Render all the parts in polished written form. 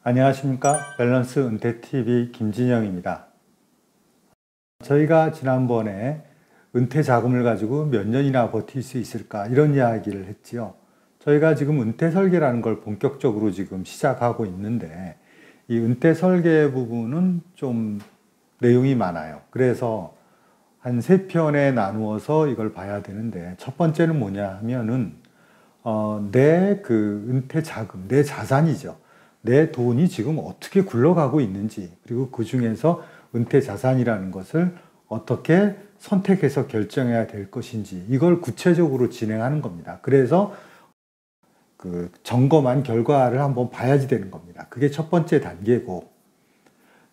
안녕하십니까. 밸런스 은퇴TV 김진영입니다. 저희가 지난번에 은퇴 자금을 가지고 몇 년이나 버틸 수 있을까 이런 이야기를 했지요. 저희가 지금 은퇴 설계라는 걸 본격적으로 지금 시작하고 있는데 이 은퇴 설계 부분은 좀 내용이 많아요. 그래서 한 3편에 나누어서 이걸 봐야 되는데, 첫 번째는 뭐냐 하면은 내 은퇴 자금, 내 자산이죠. 내 돈이 지금 어떻게 굴러가고 있는지, 그리고 그 중에서 은퇴 자산이라는 것을 어떻게 선택해서 결정해야 될 것인지, 이걸 구체적으로 진행하는 겁니다. 그래서 점검한 결과를 한번 봐야지 되는 겁니다. 그게 첫 번째 단계고,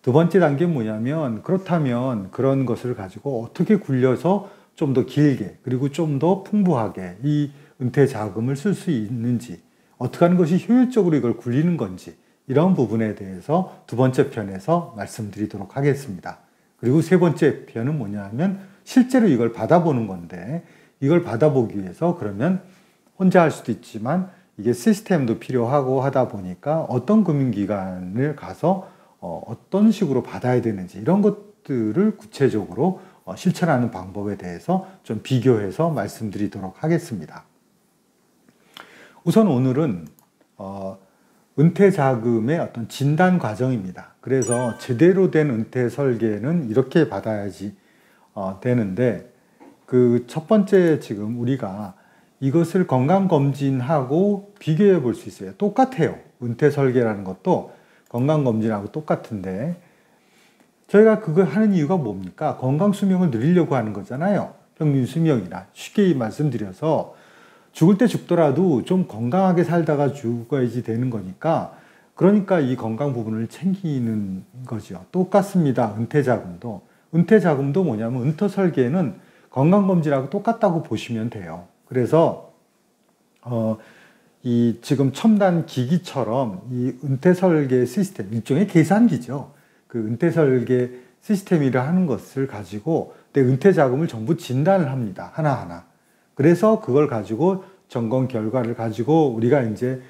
두 번째 단계는 뭐냐면, 그렇다면 그런 것을 가지고 어떻게 굴려서 좀 더 길게, 그리고 좀 더 풍부하게 이 은퇴 자금을 쓸 수 있는지, 어떻게 하는 것이 효율적으로 이걸 굴리는 건지, 이런 부분에 대해서 두 번째 편에서 말씀드리도록 하겠습니다. 그리고 세 번째 편은 뭐냐 하면 실제로 이걸 받아보는 건데, 이걸 받아보기 위해서 그러면 혼자 할 수도 있지만 이게 시스템도 필요하고 하다 보니까 어떤 금융기관을 가서 어떤 식으로 받아야 되는지, 이런 것들을 구체적으로 실천하는 방법에 대해서 좀 비교해서 말씀드리도록 하겠습니다. 우선 오늘은 은퇴 자금의 어떤 진단 과정입니다. 그래서 제대로 된 은퇴 설계는 이렇게 받아야지 되는데, 그 첫 번째 지금 우리가 이것을 건강검진하고 비교해 볼 수 있어요. 똑같아요. 은퇴 설계라는 것도 건강검진하고 똑같은데, 저희가 그걸 하는 이유가 뭡니까? 건강수명을 늘리려고 하는 거잖아요. 평균 수명이나. 쉽게 말씀드려서 죽을 때 죽더라도 좀 건강하게 살다가 죽어야지 되는 거니까, 그러니까 이 건강 부분을 챙기는 거죠. 똑같습니다. 은퇴자금도. 은퇴자금도 뭐냐면 은퇴 설계는 건강검진하고 똑같다고 보시면 돼요. 그래서 이 지금 첨단 기기처럼 이 은퇴 설계 시스템, 일종의 계산기죠. 그 은퇴 설계 시스템이라 하는 것을 가지고 내 은퇴 자금을 전부 진단을 합니다. 하나하나. 그래서 그걸 가지고 점검 결과를 가지고 우리가 이제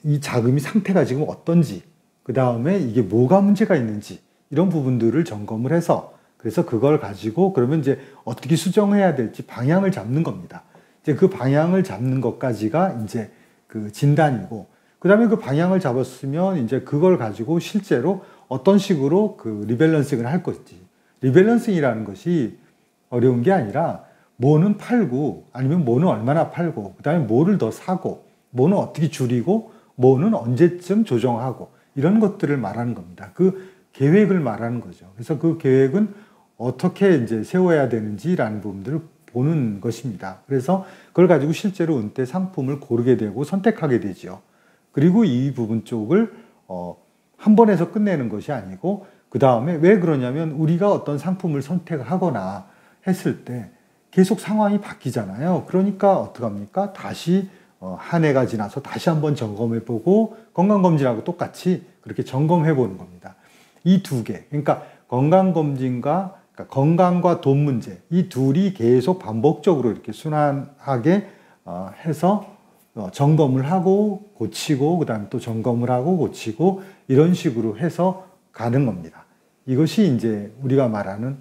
이 자금이 상태가 지금 어떤지, 그 다음에 이게 뭐가 문제가 있는지, 이런 부분들을 점검을 해서, 그래서 그걸 가지고 그러면 이제 어떻게 수정해야 될지 방향을 잡는 겁니다. 이제 그 방향을 잡는 것까지가 이제 그 진단이고, 그 다음에 그 방향을 잡았으면 이제 그걸 가지고 실제로 어떤 식으로 그 리밸런싱을 할 것인지. 리밸런싱이라는 것이 어려운 게 아니라 뭐는 팔고, 아니면 뭐는 얼마나 팔고, 그 다음에 뭐를 더 사고, 뭐는 어떻게 줄이고, 뭐는 언제쯤 조정하고, 이런 것들을 말하는 겁니다. 그 계획을 말하는 거죠. 그래서 그 계획은 어떻게 이제 세워야 되는지라는 부분들을 보는 것입니다. 그래서 그걸 가지고 실제로 은퇴 상품을 고르게 되고 선택하게 되죠. 그리고 이 부분 쪽을 한 번에서 끝내는 것이 아니고, 그 다음에 왜 그러냐면 우리가 어떤 상품을 선택하거나 했을 때 계속 상황이 바뀌잖아요. 그러니까 어떡합니까? 다시 한 해가 지나서 다시 한번 점검해보고, 건강검진하고 똑같이 그렇게 점검해보는 겁니다. 이 두 개, 그러니까 건강검진과, 그러니까 건강과 돈 문제, 이 둘이 계속 반복적으로 이렇게 순환하게 해서 점검을 하고 고치고, 그 다음에 또 점검을 하고 고치고, 이런 식으로 해서 가는 겁니다. 이것이 이제 우리가 말하는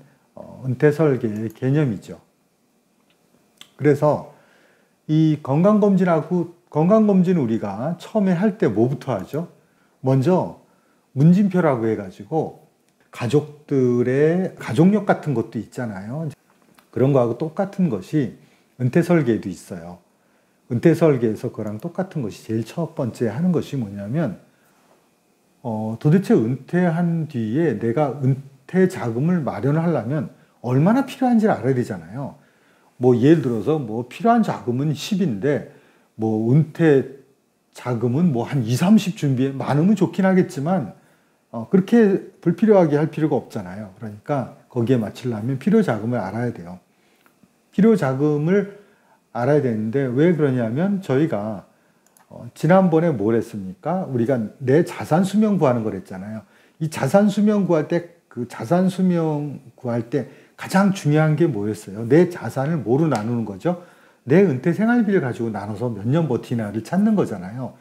은퇴 설계의 개념이죠. 그래서 이 건강검진은 우리가 처음에 할 때 뭐부터 하죠? 먼저 문진표라고 해가지고 가족들의 가족력 같은 것도 있잖아요. 그런 거하고 똑같은 것이 은퇴 설계에도 있어요. 은퇴 설계에서 그거랑 똑같은 것이 제일 첫 번째 하는 것이 뭐냐면, 도대체 은퇴한 뒤에 내가 은퇴 자금을 마련하려면 얼마나 필요한지를 알아야 되잖아요. 뭐 예를 들어서 뭐 필요한 자금은 10인데 뭐 은퇴 자금은 뭐 한 2, 30 준비해 많으면 좋긴 하겠지만 그렇게 불필요하게 할 필요가 없잖아요. 그러니까 거기에 맞추려면 필요 자금을 알아야 돼요. 필요 자금을 알아야 되는데, 왜 그러냐면 저희가 지난번에 뭘 했습니까? 우리가 내 자산 수명 구하는 걸 했잖아요. 이 자산 수명 구할 때, 그 자산 수명 구할 때 가장 중요한 게 뭐였어요? 내 자산을 뭐로 나누는 거죠? 내 은퇴 생활비를 가지고 나눠서 몇 년 버티나를 찾는 거잖아요.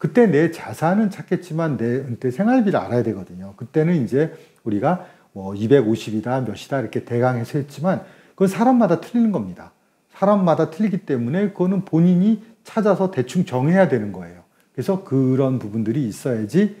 그때 내 자산은 찾겠지만 내 은퇴 생활비를 알아야 되거든요. 그때는 이제 우리가 뭐 250이다 몇이다 이렇게 대강해서 했지만 그건 사람마다 틀리는 겁니다. 사람마다 틀리기 때문에 그거는 본인이 찾아서 대충 정해야 되는 거예요. 그래서 그런 부분들이 있어야지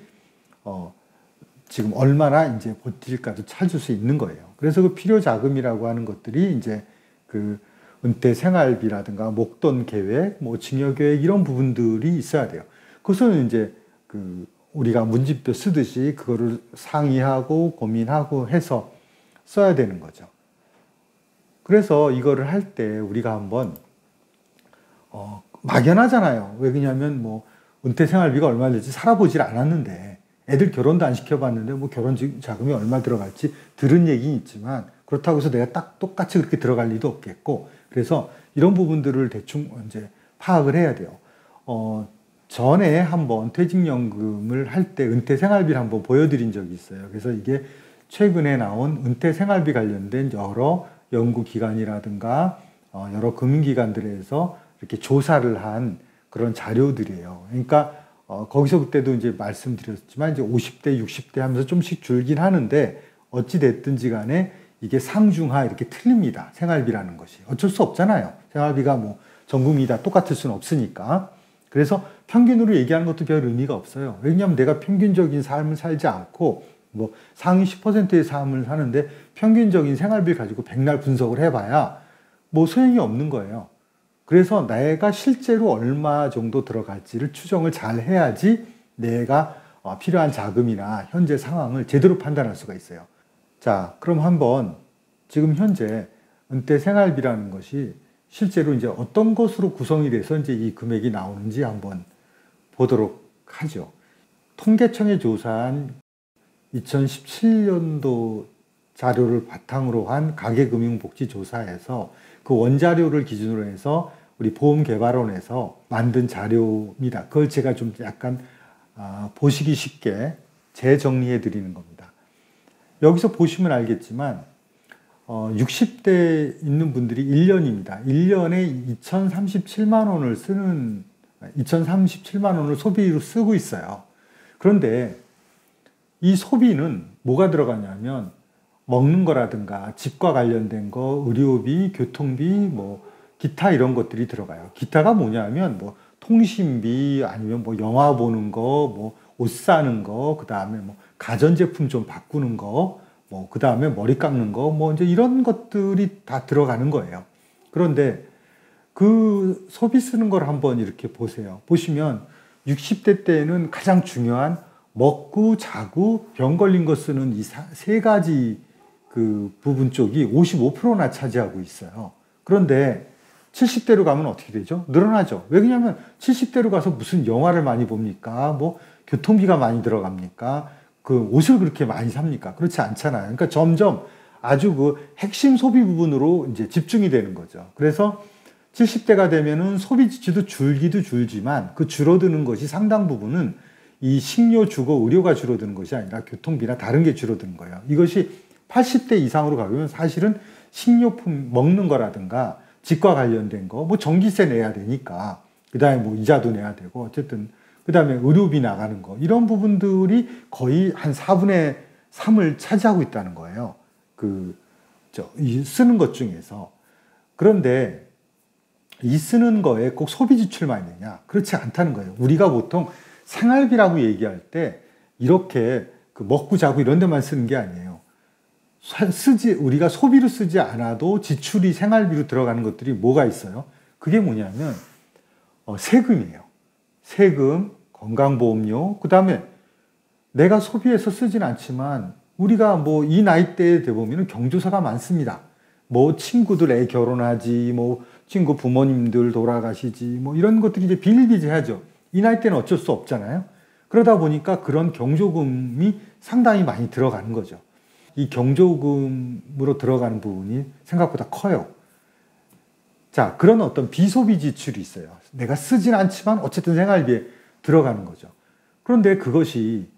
지금 얼마나 이제 버틸까도 찾을 수 있는 거예요. 그래서 그 필요 자금이라고 하는 것들이 이제 그 은퇴 생활비라든가 목돈 계획, 뭐 증여 계획 이런 부분들이 있어야 돼요. 그것은 이제 그 우리가 문진표 쓰듯이 그거를 상의하고 고민하고 해서 써야 되는 거죠. 그래서 이거를 할 때 우리가 한번 막연하잖아요. 왜 그러냐면 뭐 은퇴 생활비가 얼마 될지 살아보질 않았는데 애들 결혼도 안 시켜봤는데 뭐 결혼 자금이 얼마 들어갈지 들은 얘기는 있지만 그렇다고 해서 내가 딱 똑같이 그렇게 들어갈 리도 없겠고 그래서 이런 부분들을 대충 이제 파악을 해야 돼요. 전에 한번 퇴직연금을 할 때 은퇴 생활비를 한번 보여드린 적이 있어요. 그래서 이게 최근에 나온 은퇴 생활비 관련된 여러 연구기관이라든가 여러 금융기관들에서 이렇게 조사를 한 그런 자료들이에요. 그러니까 거기서 그때도 이제 말씀드렸지만 이제 50대, 60대 하면서 좀씩 줄긴 하는데 어찌 됐든지 간에 이게 상중하 이렇게 틀립니다. 생활비라는 것이. 어쩔 수 없잖아요. 생활비가 뭐 전 국민이 다 똑같을 수는 없으니까. 그래서 평균으로 얘기하는 것도 별 의미가 없어요. 왜냐하면 내가 평균적인 삶을 살지 않고 뭐 상위 10%의 삶을 사는데 평균적인 생활비를 가지고 백날 분석을 해봐야 뭐 소용이 없는 거예요. 그래서 내가 실제로 얼마 정도 들어갈지를 추정을 잘 해야지 내가 필요한 자금이나 현재 상황을 제대로 판단할 수가 있어요. 자, 그럼 한번 지금 현재 은퇴 생활비라는 것이 실제로 이제 어떤 것으로 구성이 돼서 이제 이 금액이 나오는지 한번 보도록 하죠. 통계청이 조사한 2017년도 자료를 바탕으로 한 가계금융복지조사에서 그 원자료를 기준으로 해서 우리 보험개발원에서 만든 자료입니다. 그걸 제가 좀 약간 보시기 쉽게 재정리해 드리는 겁니다. 여기서 보시면 알겠지만 60대 있는 분들이 1년입니다. 1년에 2,037만 원을 쓰는 2,037만 원을 소비로 쓰고 있어요. 그런데 이 소비는 뭐가 들어가냐면 먹는 거라든가 집과 관련된 거, 의료비, 교통비, 뭐 기타 이런 것들이 들어가요. 기타가 뭐냐면 뭐 통신비 아니면 뭐 영화 보는 거, 뭐 옷 사는 거, 그 다음에 뭐 가전제품 좀 바꾸는 거, 뭐 그 다음에 머리 깎는 거, 뭐 이제 이런 것들이 다 들어가는 거예요. 그런데 그 소비 쓰는 걸 한번 이렇게 보세요. 보시면 60대 때는 가장 중요한 먹고 자고 병 걸린 거 쓰는 이 세 가지 그 부분 쪽이 55%나 차지하고 있어요. 그런데 70대로 가면 어떻게 되죠? 늘어나죠. 왜 그러냐면 70대로 가서 무슨 영화를 많이 봅니까? 뭐 교통비가 많이 들어갑니까? 그 옷을 그렇게 많이 삽니까? 그렇지 않잖아요. 그러니까 점점 아주 그 핵심 소비 부분으로 이제 집중이 되는 거죠. 그래서 70대가 되면은 소비 지출도 줄기도 줄지만 그 줄어드는 것이 상당 부분은 이 식료, 주거, 의료가 줄어드는 것이 아니라 교통비나 다른 게 줄어드는 거예요. 이것이 80대 이상으로 가면 사실은 식료품 먹는 거라든가 집과 관련된 거, 뭐 전기세 내야 되니까, 그 다음에 뭐 이자도 내야 되고, 어쨌든, 그 다음에 의료비 나가는 거, 이런 부분들이 거의 한 4분의 3을 차지하고 있다는 거예요. 이 쓰는 것 중에서. 그런데 이 쓰는 거에 꼭 소비 지출만 있느냐? 그렇지 않다는 거예요. 우리가 보통 생활비라고 얘기할 때 이렇게 그 먹고 자고 이런 데만 쓰는 게 아니에요. 우리가 소비로 쓰지 않아도 지출이 생활비로 들어가는 것들이 뭐가 있어요? 그게 뭐냐면 세금이에요. 세금, 건강보험료, 그 다음에 내가 소비해서 쓰진 않지만 우리가 뭐 이 나이대에 되보면 경조사가 많습니다. 뭐 친구들 애 결혼하지, 뭐 친구 부모님들 돌아가시지, 뭐 이런 것들이 이제 비일비재하죠. 이 나이 때는 어쩔 수 없잖아요. 그러다 보니까 그런 경조금이 상당히 많이 들어가는 거죠. 이 경조금으로 들어가는 부분이 생각보다 커요. 자, 그런 어떤 비소비 지출이 있어요. 내가 쓰진 않지만 어쨌든 생활비에 들어가는 거죠. 그런데 그것이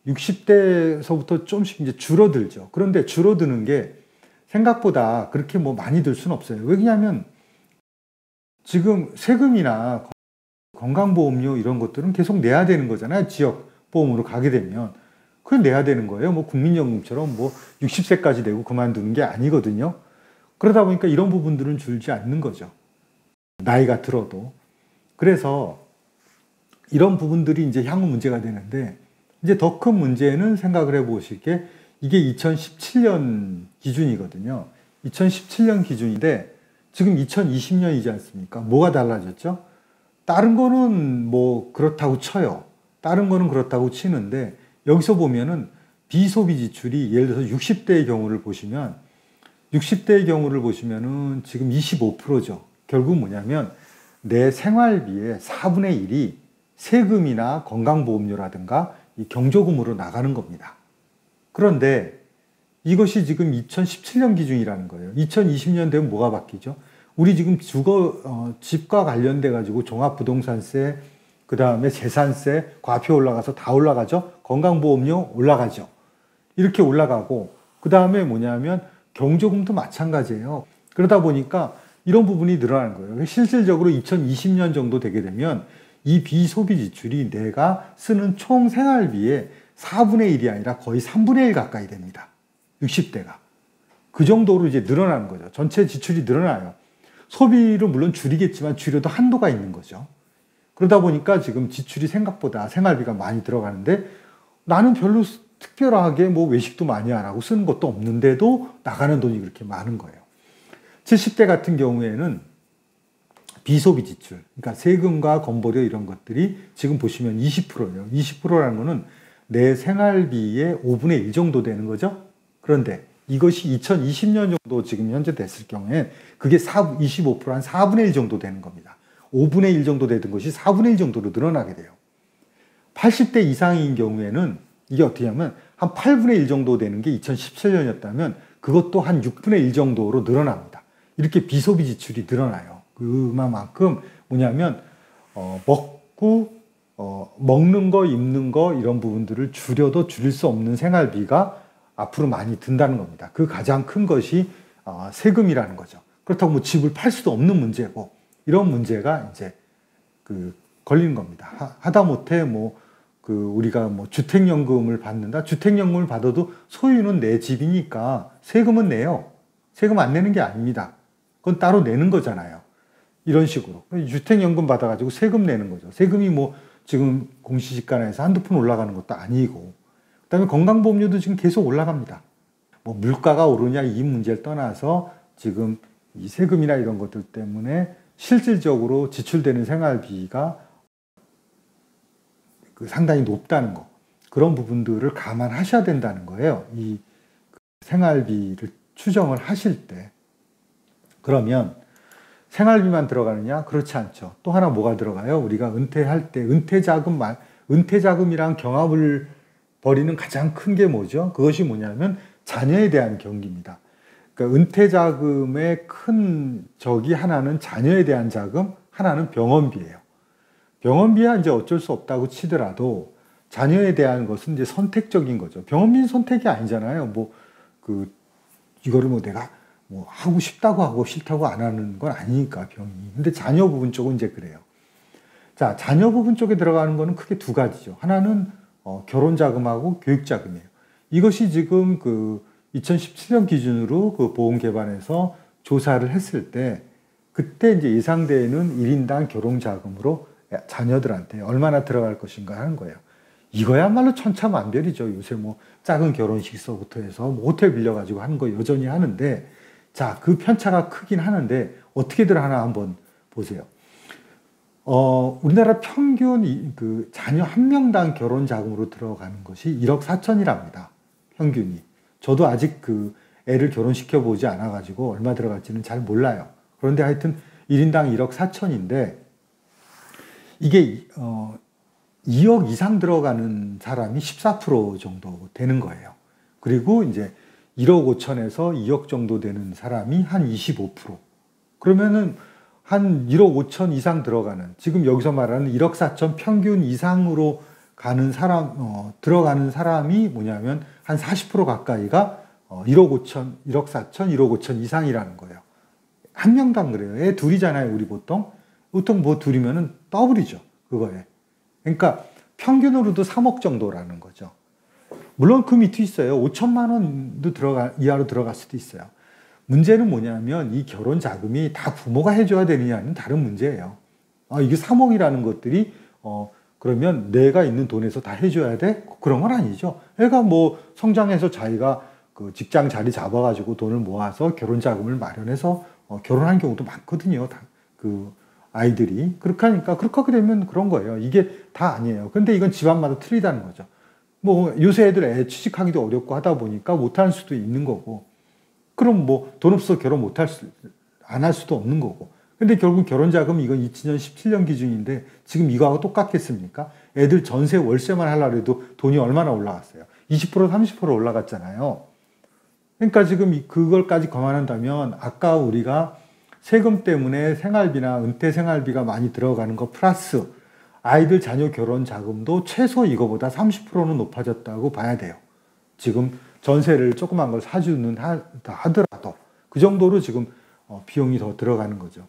60대서부터 조금씩 이제 줄어들죠. 그런데 줄어드는 게 생각보다 그렇게 뭐 많이 들 수는 없어요. 왜냐하면 지금 세금이나 건강보험료 이런 것들은 계속 내야 되는 거잖아요. 지역보험으로 가게 되면. 그걸 내야 되는 거예요. 뭐 국민연금처럼 뭐 60세까지 내고 그만두는 게 아니거든요. 그러다 보니까 이런 부분들은 줄지 않는 거죠. 나이가 들어도. 그래서 이런 부분들이 이제 향후 문제가 되는데, 이제 더 큰 문제는 생각을 해 보실 게, 이게 2017년 기준이거든요. 2017년 기준인데 지금 2020년이지 않습니까? 뭐가 달라졌죠? 다른 거는 뭐 그렇다고 쳐요. 다른 거는 그렇다고 치는데, 여기서 보면은 비소비 지출이 예를 들어서 60대의 경우를 보시면, 60대의 경우를 보시면은 지금 25%죠. 결국 뭐냐면 내 생활비의 4분의 1이 세금이나 건강보험료라든가 이 경조금으로 나가는 겁니다. 그런데 이것이 지금 2017년 기준이라는 거예요. 2020년 되면 뭐가 바뀌죠? 우리 지금 집과 관련돼 가지고 종합부동산세, 그 다음에 재산세, 과표 올라가서 다 올라가죠. 건강보험료 올라가죠. 이렇게 올라가고, 그 다음에 뭐냐면 경조금도 마찬가지예요. 그러다 보니까 이런 부분이 늘어나는 거예요. 실질적으로 2020년 정도 되게 되면 이 비소비 지출이 내가 쓰는 총 생활비의 4분의 1이 아니라 거의 3분의 1 가까이 됩니다. 60대가. 그 정도로 이제 늘어나는 거죠. 전체 지출이 늘어나요. 소비를 물론 줄이겠지만 줄여도 한도가 있는 거죠. 그러다 보니까 지금 지출이 생각보다 생활비가 많이 들어가는데, 나는 별로 특별하게 뭐 외식도 많이 안 하고 쓰는 것도 없는데도 나가는 돈이 그렇게 많은 거예요. 70대 같은 경우에는 비소비 지출, 그러니까 세금과 건보료 이런 것들이 지금 보시면 20%예요. 20%라는 거는 내 생활비의 5분의 1 정도 되는 거죠. 그런데 이것이 2020년 정도 지금 현재 됐을 경우에 그게 25%, 한 4분의 1 정도 되는 겁니다. 5분의 1 정도 되던 것이 4분의 1 정도로 늘어나게 돼요. 80대 이상인 경우에는 이게 어떻게 하면 한 8분의 1 정도 되는 게 2017년이었다면 그것도 한 6분의 1 정도로 늘어납니다. 이렇게 비소비 지출이 늘어나요. 그만큼 뭐냐면 먹는 거, 입는 거 이런 부분들을 줄여도 줄일 수 없는 생활비가 앞으로 많이 든다는 겁니다. 그 가장 큰 것이 세금이라는 거죠. 그렇다고 뭐 집을 팔 수도 없는 문제고, 이런 문제가 이제 걸리는 겁니다. 하다못해 우리가 주택연금을 받는다. 주택연금을 받아도 소유는 내 집이니까 세금은 내요. 세금 안 내는 게 아닙니다. 그건 따로 내는 거잖아요. 이런 식으로. 주택연금 받아가지고 세금 내는 거죠. 세금이 지금 공시지가에서 한두 푼 올라가는 것도 아니고, 그 다음에 건강보험료도 지금 계속 올라갑니다. 물가가 오르냐 이 문제를 떠나서 지금 이 세금이나 이런 것들 때문에 실질적으로 지출되는 생활비가 상당히 높다는 거, 그런 부분들을 감안하셔야 된다는 거예요. 이 생활비를 추정을 하실 때. 그러면 생활비만 들어가느냐? 그렇지 않죠. 또 하나 뭐가 들어가요? 우리가 은퇴할 때 은퇴자금이랑 경합을 벌이는 가장 큰 게 뭐죠? 그것이 뭐냐면 자녀에 대한 경기입니다. 그러니까 은퇴자금의 큰 적이 하나는 자녀에 대한 자금, 하나는 병원비예요. 병원비야 이제 어쩔 수 없다고 치더라도 자녀에 대한 것은 이제 선택적인 거죠. 병원비는 선택이 아니잖아요. 이거를 내가 하고 싶다고 하고 싫다고 안 하는 건 아니니까, 병이. 근데 자녀 부분 쪽은 이제 그래요. 자, 자녀 부분 쪽에 들어가는 거는 크게 두 가지죠. 하나는 결혼자금하고 교육자금이에요. 이것이 지금 2017년 기준으로 보험개발에서 조사를 했을 때, 그때 이제 예상되는 1인당 결혼자금으로 자녀들한테 얼마나 들어갈 것인가 하는 거예요. 이거야말로 천차만별이죠. 요새 작은 결혼식서부터 해서 호텔 빌려가지고 하는 거 여전히 하는데, 자, 그 편차가 크긴 하는데 어떻게들 하나 한번 보세요. 우리나라 평균 자녀 한 명당 결혼 자금으로 들어가는 것이 1억 4천이랍니다. 평균이. 저도 아직 애를 결혼시켜 보지 않아 가지고 얼마 들어갈지는 잘 몰라요. 그런데 하여튼 1인당 1억 4천인데 이게 2억 이상 들어가는 사람이 14% 정도 되는 거예요. 그리고 이제 1억 5천에서 2억 정도 되는 사람이 한 25%. 그러면은 한 1억 5천 이상 들어가는, 지금 여기서 말하는 1억 4천 평균 이상으로 가는 들어가는 사람이 뭐냐면 한 40% 가까이가 1억 5천, 1억 4천, 1억 5천 이상이라는 거예요. 한 명당 그래요. 애 둘이잖아요, 우리 보통. 보통 뭐 둘이면은 더블이죠. 그거에. 그러니까 평균으로도 3억 정도라는 거죠. 물론 그 밑에 있어요. 5천만 원도 이하로 들어갈 수도 있어요. 문제는 뭐냐면 이 결혼 자금이 다 부모가 해줘야 되느냐는 다른 문제예요. 이게 3억이라는 것들이 그러면 내가 있는 돈에서 다 해줘야 돼? 그런 건 아니죠. 애가 뭐 성장해서 자기가 그 직장 자리 잡아가지고 돈을 모아서 결혼 자금을 마련해서 결혼한 경우도 많거든요. 그 아이들이. 그렇게 하니까 그렇게 되면 그런 거예요. 이게 다 아니에요. 근데 이건 집안마다 틀리다는 거죠. 뭐 요새 애들 애 취직하기도 어렵고 하다 보니까 못할 수도 있는 거고, 그럼 뭐 돈 없어서 결혼 안 할 수도 없는 거고. 근데 결국 결혼 자금 이건 2017년 기준인데 지금 이거하고 똑같겠습니까? 애들 전세 월세만 하려고 해도 돈이 얼마나 올라갔어요? 20% 30% 올라갔잖아요. 그러니까 지금 그걸까지 감안한다면 아까 우리가 세금 때문에 생활비나 은퇴 생활비가 많이 들어가는 거 플러스 아이들 자녀 결혼 자금도 최소 이거보다 30%는 높아졌다고 봐야 돼요. 지금 전세를 조그만 걸 사주는 하더라도 그 정도로 지금 비용이 더 들어가는 거죠.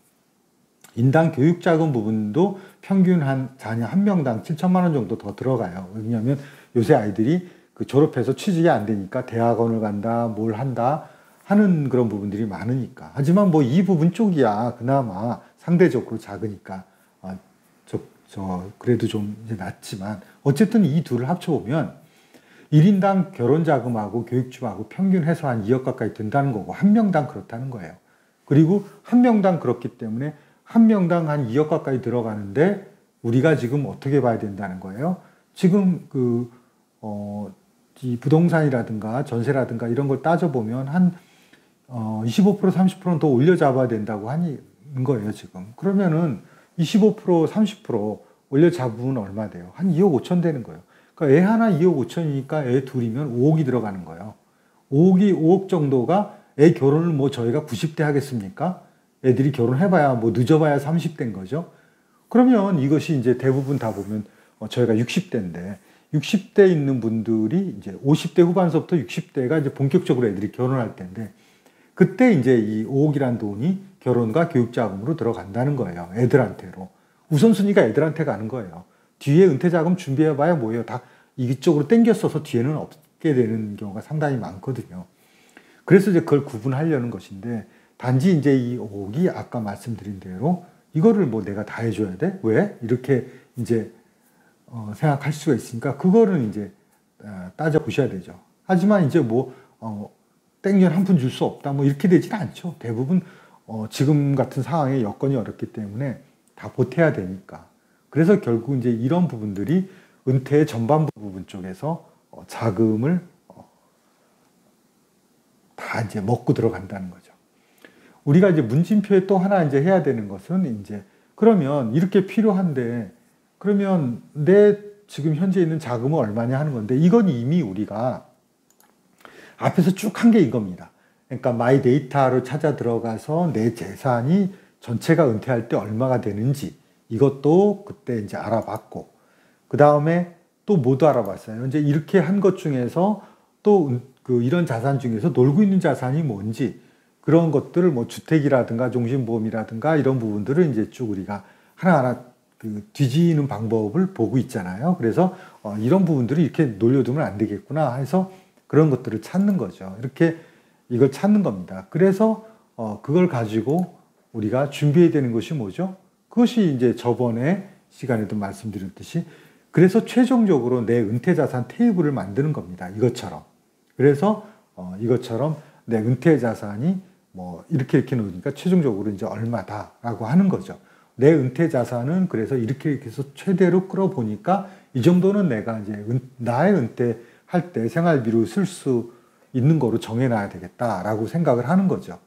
인당 교육자금 부분도 평균 한 자녀 한 명당 7천만 원 정도 더 들어가요. 왜냐하면 요새 아이들이 그 졸업해서 취직이 안 되니까 대학원을 간다, 뭘 한다 하는 그런 부분들이 많으니까. 하지만 뭐 이 부분 쪽이야 그나마 상대적으로 작으니까 그래도 좀 이제 낫지만 어쨌든 이 둘을 합쳐보면 1인당 결혼 자금하고 교육주하고 평균 해서 한 2억 가까이 든다는 거고 한 명당 그렇다는 거예요. 그리고 한 명당 그렇기 때문에 한 명당 한 2억 가까이 들어가는데 우리가 지금 어떻게 봐야 된다는 거예요? 지금 이 부동산이라든가 전세라든가 이런 걸 따져보면 한 25% 30%는 더 올려 잡아야 된다고 하는 거예요, 지금. 그러면은 25% 30% 올려 잡으면 얼마 돼요? 한 2억 5천 되는 거예요. 그러니까 애 하나 2억 5천이니까 애 둘이면 5억이 들어가는 거예요. 5억 정도가 애 결혼을 뭐 저희가 90대 하겠습니까? 애들이 결혼해봐야 뭐 늦어봐야 30대인 거죠. 그러면 이것이 이제 대부분 다 보면 저희가 60대인데 60대 있는 분들이 이제 50대 후반서부터 60대가 이제 본격적으로 애들이 결혼할 때인데 그때 이제 이 5억이란 돈이 결혼과 교육자금으로 들어간다는 거예요. 애들한테로. 우선순위가 애들한테 가는 거예요. 뒤에 은퇴자금 준비해봐야 뭐예요. 다 이쪽으로 땡겼어서 뒤에는 없게 되는 경우가 상당히 많거든요. 그래서 이제 그걸 구분하려는 것인데 단지 이제 이 5억이 아까 말씀드린 대로 이거를 뭐 내가 다 해줘야 돼? 왜? 이렇게 이제 생각할 수가 있으니까 그거는 이제 따져보셔야 되죠. 하지만 이제 뭐 땡전 한 푼 줄 수 없다 뭐 이렇게 되지는 않죠. 대부분 지금 같은 상황에 여건이 어렵기 때문에 다 보태야 되니까. 그래서 결국 이제 이런 부분들이 은퇴의 전반부 부분 쪽에서 자금을 다 이제 먹고 들어간다는 거죠. 우리가 이제 문진표에 또 하나 이제 해야 되는 것은 이제 그러면 이렇게 필요한데 그러면 내 지금 현재 있는 자금은 얼마냐 하는 건데 이건 이미 우리가 앞에서 쭉 한 게 이겁니다. 그러니까 마이 데이터로 찾아 들어가서 내 재산이 전체가 은퇴할 때 얼마가 되는지 이것도 그때 이제 알아봤고 그 다음에 또 뭐도 알아봤어요. 이제 이렇게 한 것 중에서 또 이런 자산 중에서 놀고 있는 자산이 뭔지 그런 것들을 뭐 주택이라든가 종신보험이라든가 이런 부분들을 이제 쭉 우리가 하나하나 뒤지는 방법을 보고 있잖아요. 그래서 이런 부분들을 이렇게 놀려두면 안 되겠구나 해서 그런 것들을 찾는 거죠. 이렇게 이걸 찾는 겁니다. 그래서 그걸 가지고 우리가 준비해야 되는 것이 뭐죠? 그것이 이제 저번에 시간에도 말씀드렸듯이 그래서 최종적으로 내 은퇴자산 테이블을 만드는 겁니다. 이것처럼. 그래서 이것처럼 내 은퇴자산이 뭐 이렇게 놓으니까 최종적으로 이제 얼마다라고 하는 거죠. 내 은퇴자산은 그래서 이렇게 해서 최대로 끌어보니까 이 정도는 내가 이제 나의 은퇴할 때 생활비로 쓸 수 있는 거로 정해놔야 되겠다라고 생각을 하는 거죠.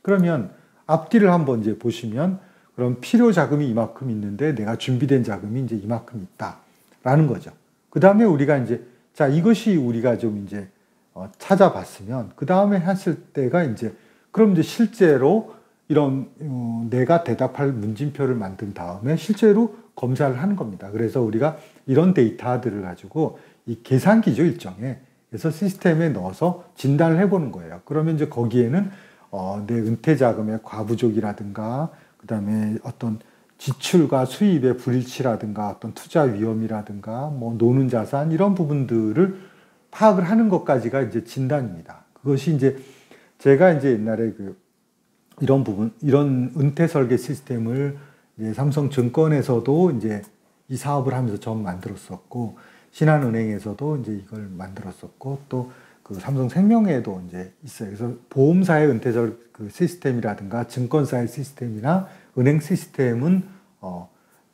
그러면 앞뒤를 한번 이제 보시면 그럼 필요 자금이 이만큼 있는데 내가 준비된 자금이 이제 이만큼 있다라는 거죠. 그 다음에 우리가 이제 자 이것이 우리가 좀 이제 찾아봤으면 그 다음에 하실 때가 이제 그럼 이제 실제로 이런 내가 대답할 문진표를 만든 다음에 실제로 검사를 하는 겁니다. 그래서 우리가 이런 데이터들을 가지고 이 계산기죠 일종의 그래서 시스템에 넣어서 진단을 해보는 거예요. 그러면 이제 거기에는 내 은퇴 자금의 과부족이라든가 그다음에 어떤 지출과 수입의 불일치라든가 어떤 투자 위험이라든가 뭐 노는 자산 이런 부분들을 파악을 하는 것까지가 이제 진단입니다. 그것이 이제 제가 이제 옛날에 이런 부분, 이런 은퇴 설계 시스템을 이제 삼성증권에서도 이제 이 사업을 하면서 처음 만들었었고, 신한은행에서도 이제 이걸 만들었었고, 또 그 삼성생명에도 이제 있어요. 그래서 보험사의 은퇴설 그 시스템이라든가 증권사의 시스템이나 은행 시스템은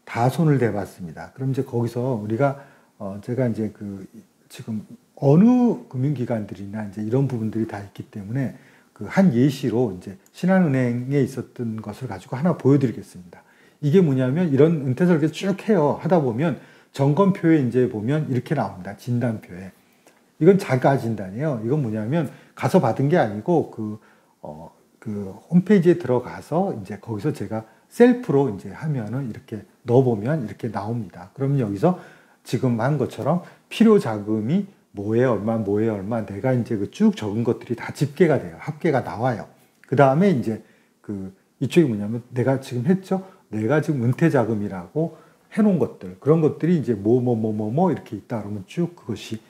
다 손을 대봤습니다. 그럼 이제 거기서 우리가 제가 이제 지금 어느 금융기관들이나 이제 이런 부분들이 다 있기 때문에 한 예시로 이제 신한은행에 있었던 것을 가지고 하나 보여드리겠습니다. 이게 뭐냐면 이런 은퇴 설계 쭉 해요. 하다 보면 점검표에 이제 보면 이렇게 나옵니다. 진단표에. 이건 자가 진단이에요. 이건 뭐냐면 가서 받은 게 아니고 홈페이지에 들어가서 이제 거기서 제가 셀프로 이제 하면은 이렇게 넣어보면 이렇게 나옵니다. 그러면 여기서 지금 한 것처럼 필요 자금이 뭐에 얼마, 뭐에 얼마, 내가 이제 쭉 적은 것들이 다 집계가 돼요. 합계가 나와요. 그 다음에 이제 이쪽이 뭐냐면 내가 지금 했죠? 내가 지금 은퇴 자금이라고 해놓은 것들, 그런 것들이 이제 이렇게 있다 그러면 쭉 그것이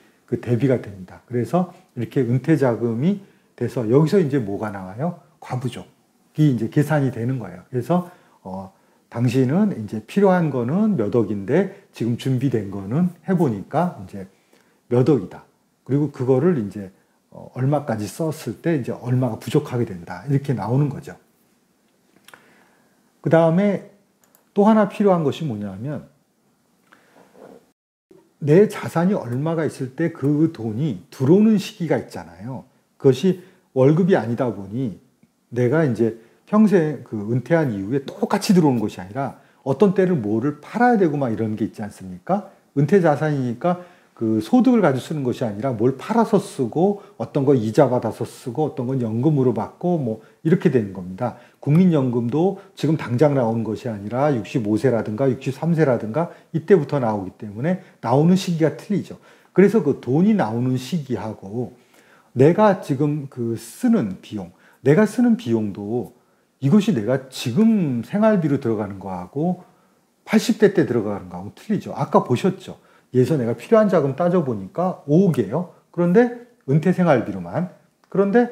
대비가 됩니다. 그래서 이렇게 은퇴 자금이 돼서 여기서 이제 뭐가 나와요? 과부족이 이제 계산이 되는 거예요. 그래서 당신은 이제 필요한 거는 몇 억인데 지금 준비된 거는 해보니까 이제 몇 억이다. 그리고 그거를 이제 얼마까지 썼을 때 이제 얼마가 부족하게 된다. 이렇게 나오는 거죠. 그 다음에 또 하나 필요한 것이 뭐냐면 내 자산이 얼마가 있을 때 그 돈이 들어오는 시기가 있잖아요. 그것이 월급이 아니다 보니 내가 이제 평생 은퇴한 이후에 똑같이 들어오는 것이 아니라 어떤 때를 뭐를 팔아야 되고 막 이런 게 있지 않습니까? 은퇴 자산이니까 소득을 가지고 쓰는 것이 아니라 뭘 팔아서 쓰고 어떤 거 이자 받아서 쓰고 어떤 건 연금으로 받고 뭐 이렇게 되는 겁니다. 국민연금도 지금 당장 나오는 것이 아니라 65세라든가 63세라든가 이때부터 나오기 때문에 나오는 시기가 틀리죠. 그래서 돈이 나오는 시기하고 내가 지금 쓰는 비용, 내가 쓰는 비용도 이것이 내가 지금 생활비로 들어가는 거하고 80대 때 들어가는 거하고 틀리죠. 아까 보셨죠? 예서 내가 필요한 자금 따져보니까 5억이에요. 그런데 은퇴 생활비로만. 그런데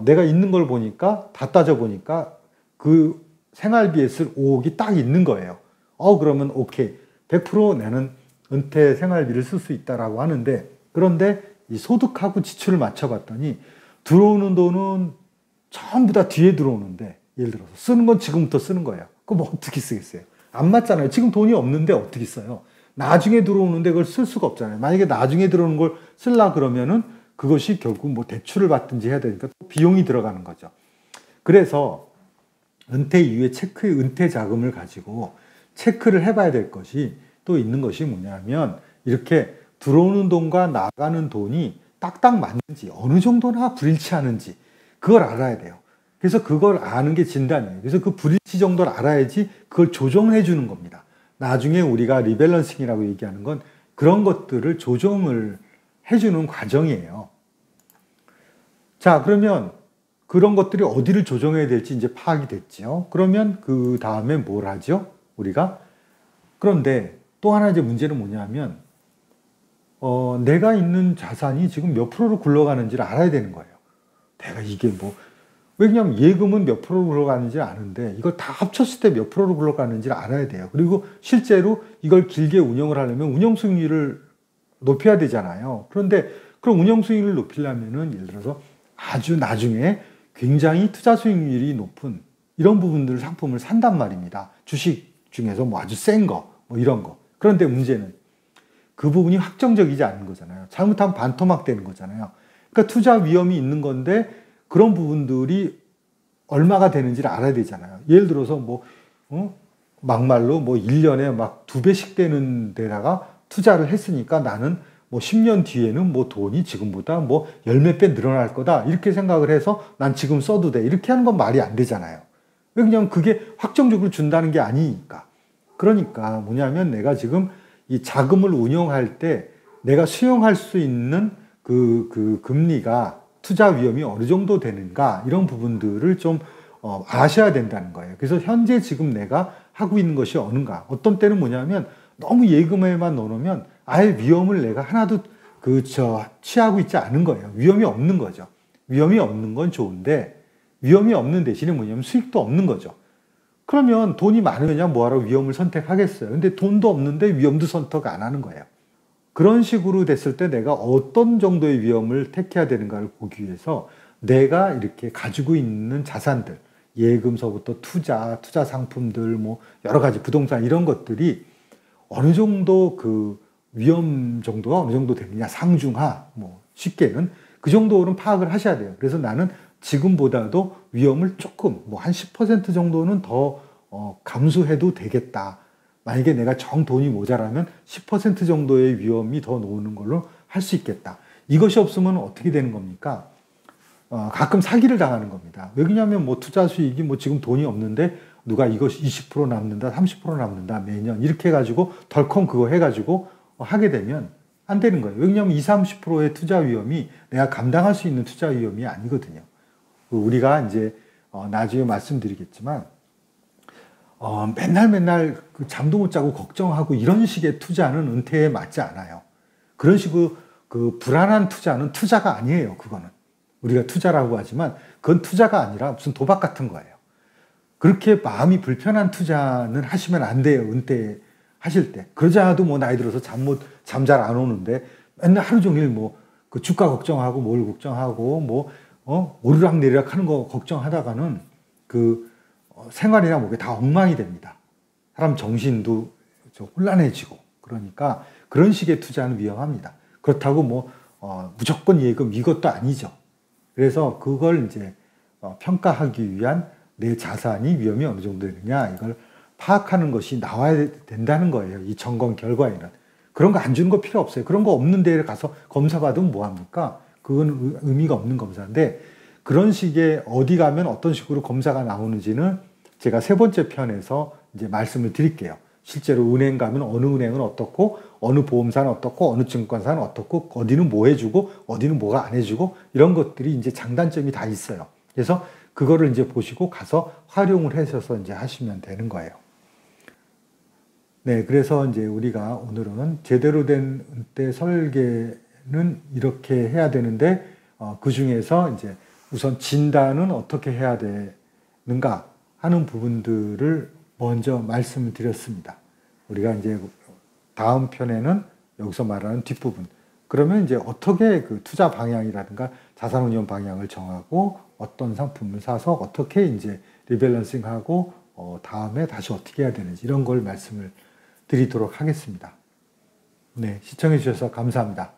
내가 있는 걸 보니까 다 따져보니까 그 생활비에 쓸 5억이 딱 있는 거예요. 그러면 오케이. 100% 나는 은퇴 생활비를 쓸 수 있다라고 하는데, 그런데 이 소득하고 지출을 맞춰봤더니 들어오는 돈은 전부 다 뒤에 들어오는데, 예를 들어서 쓰는 건 지금부터 쓰는 거예요. 그럼 어떻게 쓰겠어요? 안 맞잖아요. 지금 돈이 없는데 어떻게 써요? 나중에 들어오는데 그걸 쓸 수가 없잖아요. 만약에 나중에 들어오는 걸 쓰려 그러면은 그것이 결국 뭐 대출을 받든지 해야 되니까 비용이 들어가는 거죠. 그래서 은퇴 이후에 은퇴 자금을 가지고 체크를 해봐야 될 것이 또 있는 것이 뭐냐면 이렇게 들어오는 돈과 나가는 돈이 딱딱 맞는지 어느 정도나 불일치하는지 그걸 알아야 돼요. 그래서 그걸 아는 게 진단이에요. 그래서 그 불일치 정도를 알아야지 그걸 조정해 주는 겁니다. 나중에 우리가 리밸런싱이라고 얘기하는 건 그런 것들을 조정을 해주는 과정이에요. 자, 그러면 그런 것들이 어디를 조정해야 될지 이제 파악이 됐죠. 그러면 그 다음에 뭘 하죠? 우리가? 그런데 또 하나 이제 문제는 뭐냐면, 내가 있는 자산이 지금 몇 프로로 굴러가는지를 알아야 되는 거예요. 내가 이게 왜냐하면 예금은 몇 프로로 굴러가는지 아는데 이걸 다 합쳤을 때 몇 프로로 굴러가는지를 알아야 돼요. 그리고 실제로 이걸 길게 운영을 하려면 운영 수익률을 높여야 되잖아요. 그런데 그럼 운영 수익률을 높이려면은 예를 들어서 아주 나중에 굉장히 투자 수익률이 높은 이런 부분들 상품을 산단 말입니다. 주식 중에서 아주 센 거, 이런 거. 그런데 문제는 그 부분이 확정적이지 않은 거잖아요. 잘못하면 반토막 되는 거잖아요. 그러니까 투자 위험이 있는 건데 그런 부분들이 얼마가 되는지를 알아야 되잖아요. 예를 들어서 막말로 1년에 막 2배씩 되는 데다가 투자를 했으니까 나는 10년 뒤에는 돈이 지금보다 열몇 배 늘어날 거다. 이렇게 생각을 해서 난 지금 써도 돼. 이렇게 하는 건 말이 안 되잖아요. 그냥 그게 확정적으로 준다는 게 아니니까. 그러니까 뭐냐면 내가 지금 이 자금을 운용할 때 내가 수용할 수 있는 그 금리가 투자 위험이 어느 정도 되는가 이런 부분들을 좀 아셔야 된다는 거예요. 그래서 현재 지금 내가 하고 있는 것이 어는가. 어떤 때는 뭐냐면 너무 예금에만 넣어놓으면 아예 위험을 내가 하나도 취하고 있지 않은 거예요. 위험이 없는 거죠. 위험이 없는 건 좋은데 위험이 없는 대신에 뭐냐면 수익도 없는 거죠. 그러면 돈이 많으면 뭐하러 위험을 선택하겠어요. 근데 돈도 없는데 위험도 선택 안 하는 거예요. 그런 식으로 됐을 때 내가 어떤 정도의 위험을 택해야 되는가를 보기 위해서 내가 이렇게 가지고 있는 자산들, 예금서부터 투자 상품들, 뭐 여러 가지 부동산 이런 것들이 어느 정도 그 위험 정도가 어느 정도 되느냐, 상중하, 뭐 쉽게는 그 정도는 파악을 하셔야 돼요. 그래서 나는 지금보다도 위험을 조금 뭐 한 10% 정도는 더 감수해도 되겠다. 만약에 내가 정 돈이 모자라면 10% 정도의 위험이 더 놓는 걸로 할 수 있겠다. 이것이 없으면 어떻게 되는 겁니까? 가끔 사기를 당하는 겁니다. 왜냐하면 뭐 투자 수익이 뭐 지금 돈이 없는데 누가 이것이 20% 남는다, 30% 남는다, 매년 이렇게 해가지고 덜컹 그거 해가지고 하게 되면 안 되는 거예요. 왜냐하면 20, 30%의 투자 위험이 내가 감당할 수 있는 투자 위험이 아니거든요. 우리가 이제 나중에 말씀드리겠지만 맨날 그 잠도 못 자고 걱정하고 이런 식의 투자는 은퇴에 맞지 않아요. 그런 식으로 그 불안한 투자는 투자가 아니에요. 그거는 우리가 투자라고 하지만 그건 투자가 아니라 무슨 도박 같은 거예요. 그렇게 마음이 불편한 투자는 하시면 안 돼요. 은퇴 하실 때. 그러지 않아도 뭐 나이 들어서 잠 잘 안 오는데 맨날 하루 종일 뭐 그 주가 걱정하고 뭘 걱정하고 뭐 오르락내리락 하는 거 걱정하다가는 그 생활이나 뭐게 다 엉망이 됩니다. 사람 정신도 혼란해지고. 그러니까 그런 식의 투자는 위험합니다. 그렇다고 뭐 무조건 예금 이것도 아니죠. 그래서 그걸 이제 평가하기 위한 내 자산이 위험이 어느 정도 되느냐 이걸 파악하는 것이 나와야 된다는 거예요. 이 점검 결과에는. 그런 거 안 주는 거 필요 없어요. 그런 거 없는 데에 가서 검사 받으면 뭐합니까? 그건 의미가 없는 검사인데 그런 식의 어디 가면 어떤 식으로 검사가 나오는지는 제가 3번째 편에서 이제 말씀을 드릴게요. 실제로 은행 가면 어느 은행은 어떻고 어느 보험사는 어떻고 어느 증권사는 어떻고 어디는 뭐 해주고 어디는 뭐가 안 해주고 이런 것들이 이제 장단점이 다 있어요. 그래서 그거를 이제 보시고 가서 활용을 하셔서 이제 하시면 되는 거예요. 네, 그래서 이제 우리가 오늘은 제대로 된 은퇴 설계는 이렇게 해야 되는데 그 중에서 이제 우선 진단은 어떻게 해야 되는가 하는 부분들을 먼저 말씀을 드렸습니다. 우리가 이제 다음 편에는 여기서 말하는 뒷부분. 그러면 이제 어떻게 그 투자 방향이라든가 자산운용 방향을 정하고 어떤 상품을 사서 어떻게 이제 리밸런싱하고 다음에 다시 어떻게 해야 되는지 이런 걸 말씀을 드리도록 하겠습니다. 네, 시청해 주셔서 감사합니다.